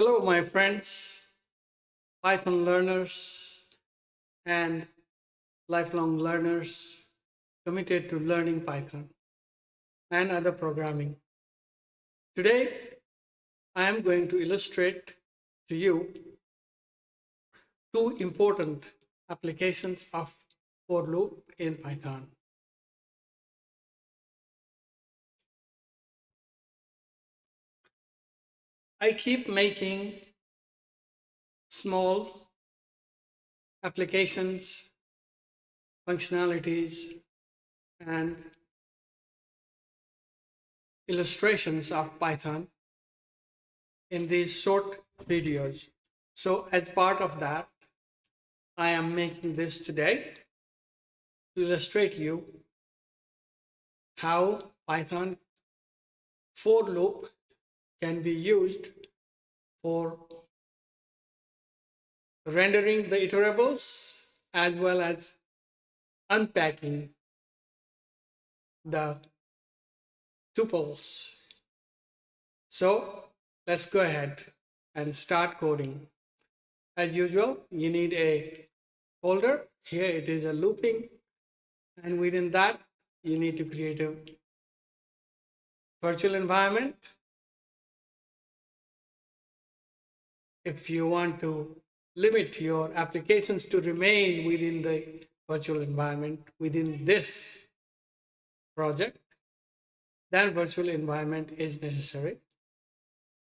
Hello, my friends, Python learners, and lifelong learners committed to learning Python and other programming. Today, I am going to illustrate to you two important applications of for loop in Python. I keep making small applications, functionalities, and illustrations of Python in these short videos. So as part of that, I am making this today to illustrate you how Python for loop can be used for rendering the iterables as well as unpacking the tuples. So let's go ahead and start coding. As usual, you need a folder. Here it is a looping, and within that you need to create a virtual environment. If you want to limit your applications to remain within the virtual environment within this project, then virtual environment is necessary.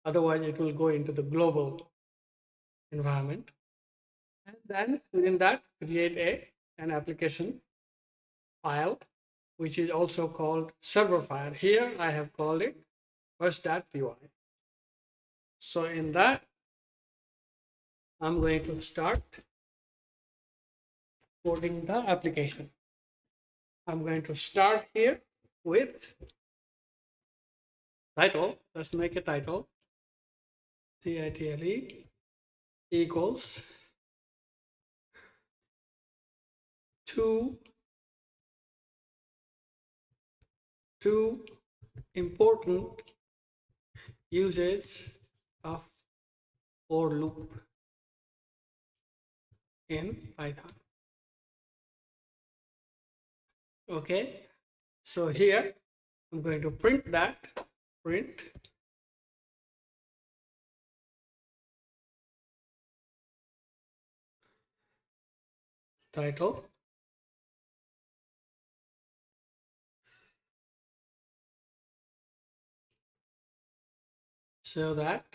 Otherwise, it will go into the global environment. And then within that, create an application file, which is also called server file. Here I have called it first.py. So in that, I'm going to start coding the application. I'm going to start here with title. Let's make a title. title equals two important uses of for loop in Python. Okay, so here I'm going to print that. Print title so that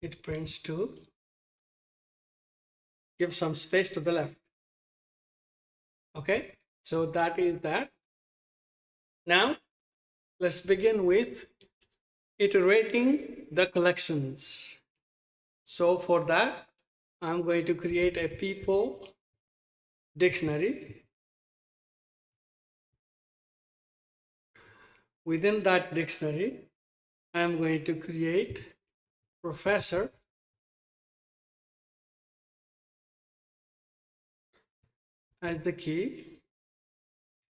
it prints to give some space to the left. Okay, so that is that. Now let's begin with iterating the collections. So for that, I'm going to create a people dictionary. Within that dictionary, I'm going to create professor as the key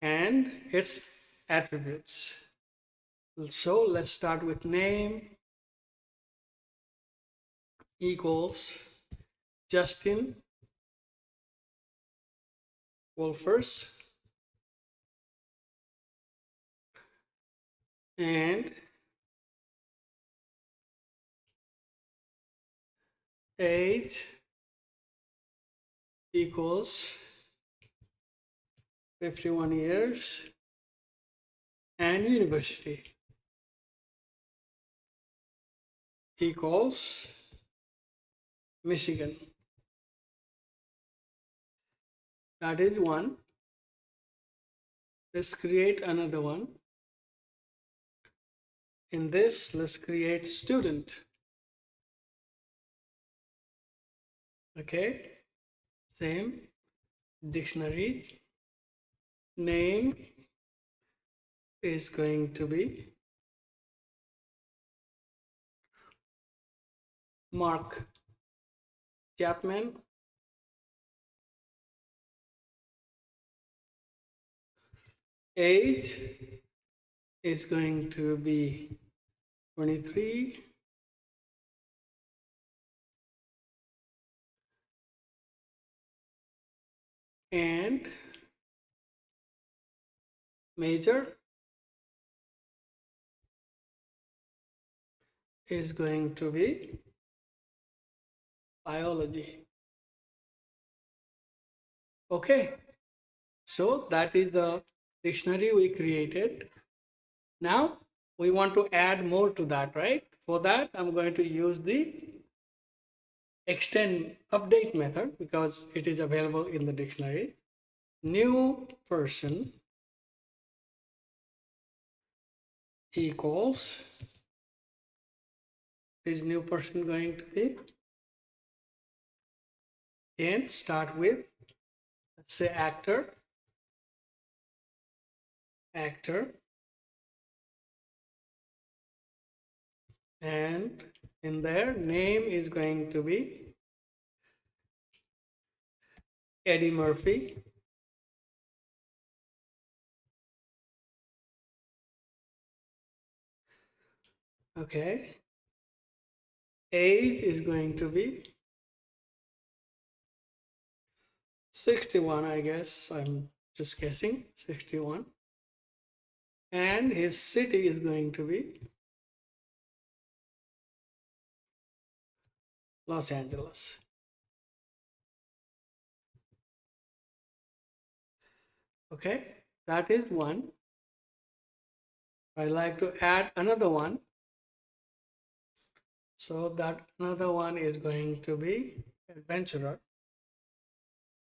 and its attributes. So let's start with name equals Justin Wolfers and age equals 51 years and university equals Michigan. That is one. Let's create another one. In this, let's create student. Okay, same dictionary. Name is going to be Mark Chapman. Age is going to be 23 and major is going to be biology. Okay, so that is the dictionary we created. Now we want to add more to that, right? For that, I'm going to use the extend update method because it is available in the dictionary. New person equals, is new person going to be? And start with, let's say actor, and in there name is going to be Eddie Murphy. Okay. Age is going to be 61, I guess. I'm just guessing. 61. And his city is going to be Los Angeles. Okay. That is one. I like to add another one. So that another one is going to be adventurer.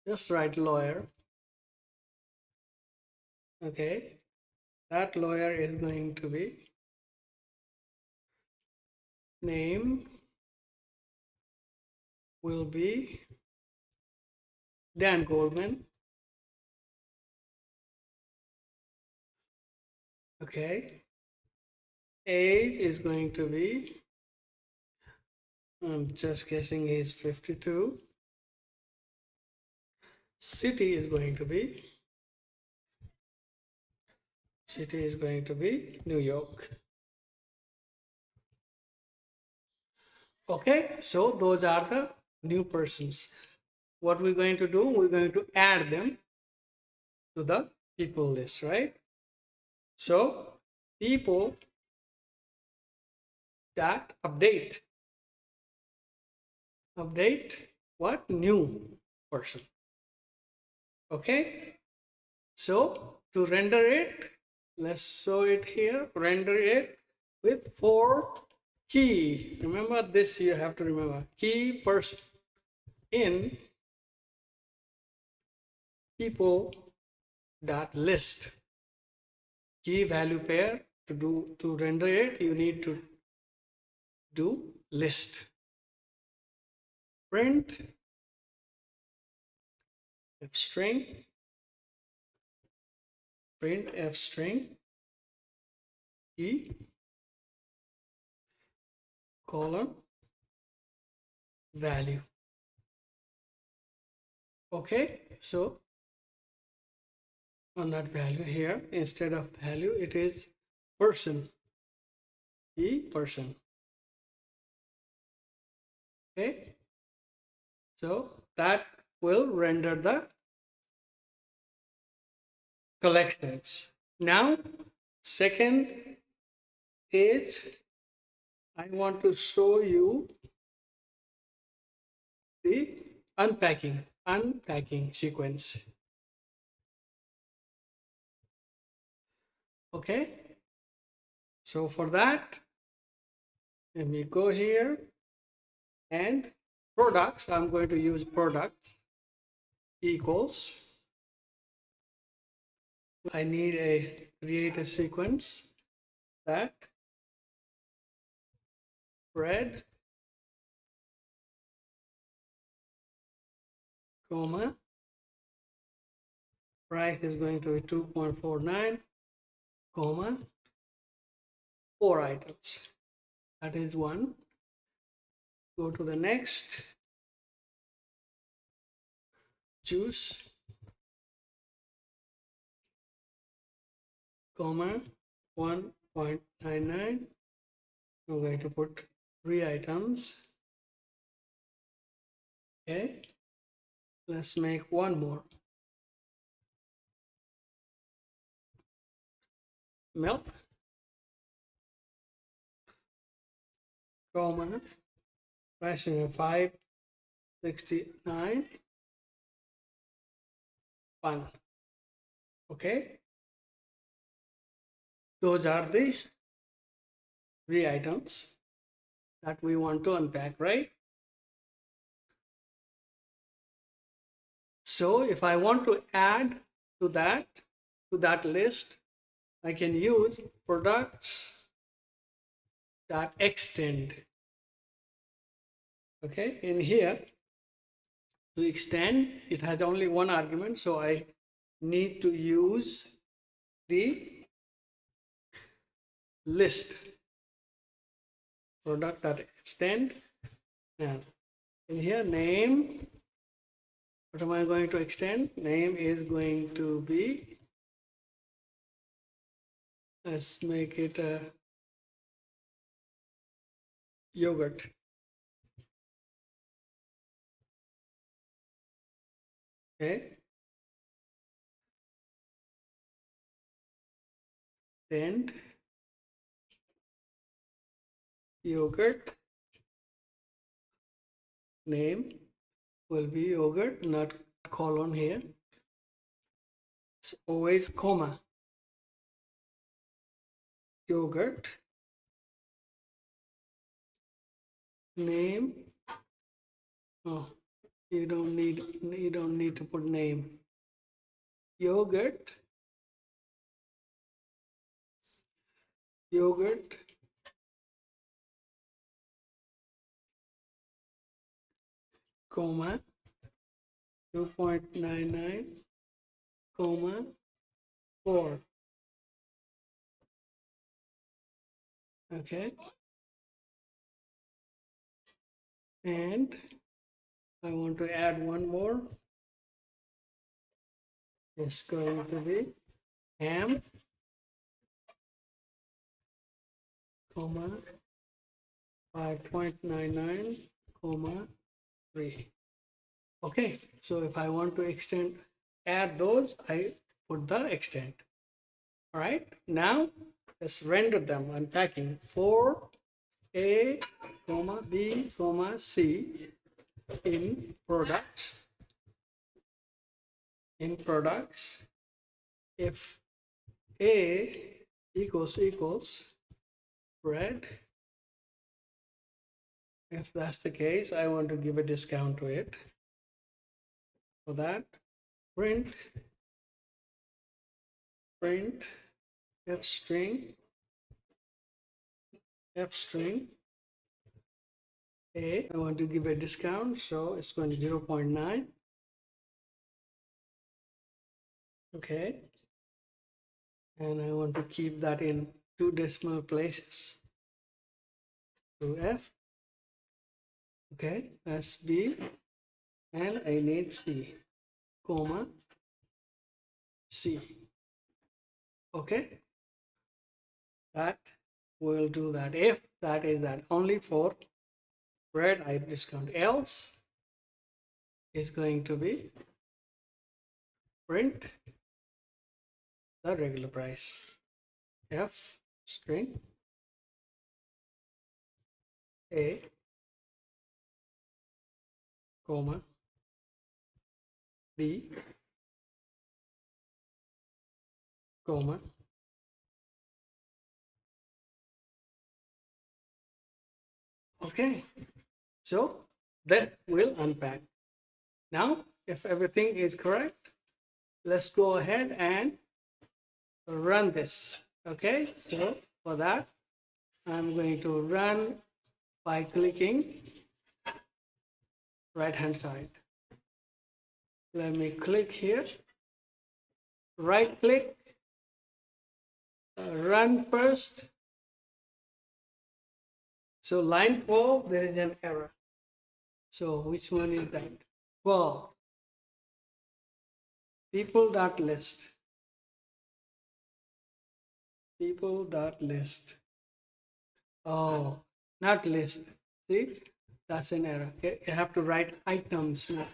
Just write lawyer. Okay. That lawyer is going to be name will be Dan Goldman. Okay. Age is going to be, I'm just guessing he's 52. City is going to be New York. Okay, so those are the new persons. What we're going to do, we're going to add them to the people list, right? So people dot update what? New person. Okay, so to render it, let's show it here. Render it with for key. Remember this, you have to remember key person in people dot list. Key value pair, to render it, you need to do list. Print f string, key colon value. Okay, so on that value here, instead of value, it is person, key person. Okay, so that will render the collections. Now, second is I want to show you the unpacking sequence. Okay, so for that, let me go here and products. I'm going to use products equals. I need a create a sequence that bread, comma, price is going to be 2.49, comma, 4 items. That is one. Go to the next. Juice, comma, 1.99. I'm going to put 3 items. Okay. Let's make one more. milk, comma, ration 569, 1. Okay, those are the 3 items that we want to unpack, right? So if I want to add to that list, I can use products that extend. Okay, in here to extend, it has only one argument, so I need to use the list product that extend. Now in here, name, what am I going to extend? Name is going to be, let's make it a yogurt. Okay, and yogurt, name will be yogurt, not colon here. It's always comma. Yogurt, name. Oh, you don't need to put name. Yogurt, comma, 2.99, comma, 4. Okay, and I want to add one more. It's going to be ham, comma, 5.99, comma, 3. Okay, so if I want to add those, I put the extend. All right, now let's render them unpacking. For A, comma, B, comma, C in products, if A equals bread, if that's the case, I want to give a discount to it. For that, print f string A, I want to give a discount, so it's going to 0.9. Okay, and I want to keep that in 2 decimal places. To F, okay, that's B, and I need C, comma, C. Okay, that will do that. If that is that only for bread, I discount. Else is going to be print the regular price. F string A, comma, B, comma, okay, so that will unpack. Now if everything is correct, let's go ahead and run this. Okay, so for that I'm going to run by clicking right hand side. Let me click here, right click, run first. So line 12, there is an error. So which one is that? 12. People.list. People.list. Oh, not list. See, that's an error. You have to write items, not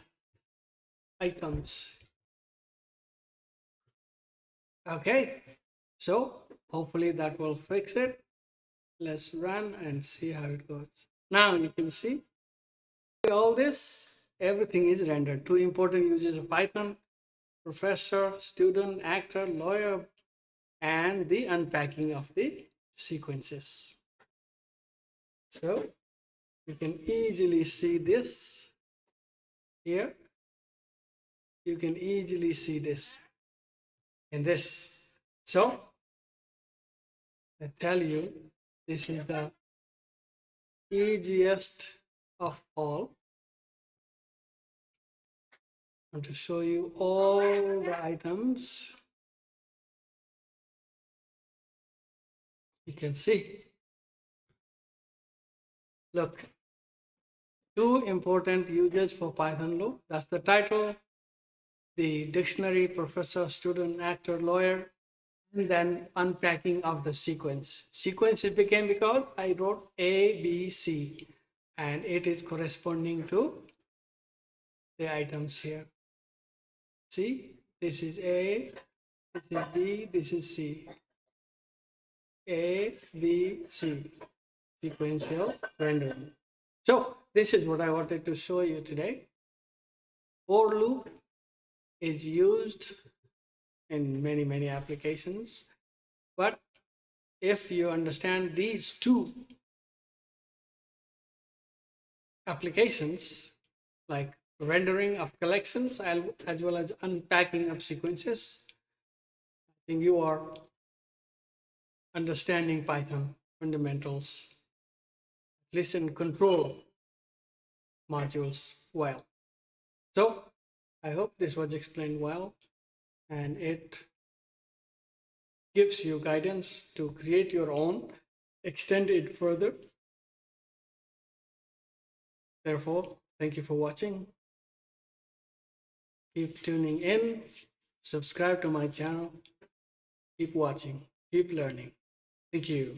items. Okay, so Hopefully that will fix it. Let's run and see how it goes. Now you can see all this, everything is rendered. Two important uses of Python: professor, student, actor, lawyer, and the unpacking of the sequences. So you can easily see this here. You can easily see this in this. So I tell you, this is the easiest of all. I want to show you all the items. You can see. Look, two important uses for Python loop. That's the title, the dictionary, professor, student, actor, lawyer, and then unpacking of the sequence. Sequence it became because I wrote A, B, C, and it is corresponding to the items here. See, this is A, this is B, this is C. A, B, C, sequential rendering. So this is what I wanted to show you today. For loop is used in many applications, but if you understand these two applications, like rendering of collections as well as unpacking of sequences, I think you are understanding Python fundamentals, listen, control modules well. So I hope this was explained well, and it gives you guidance to create your own, extend it further. Therefore, thank you for watching. Keep tuning in, subscribe to my channel, keep watching, keep learning. Thank you.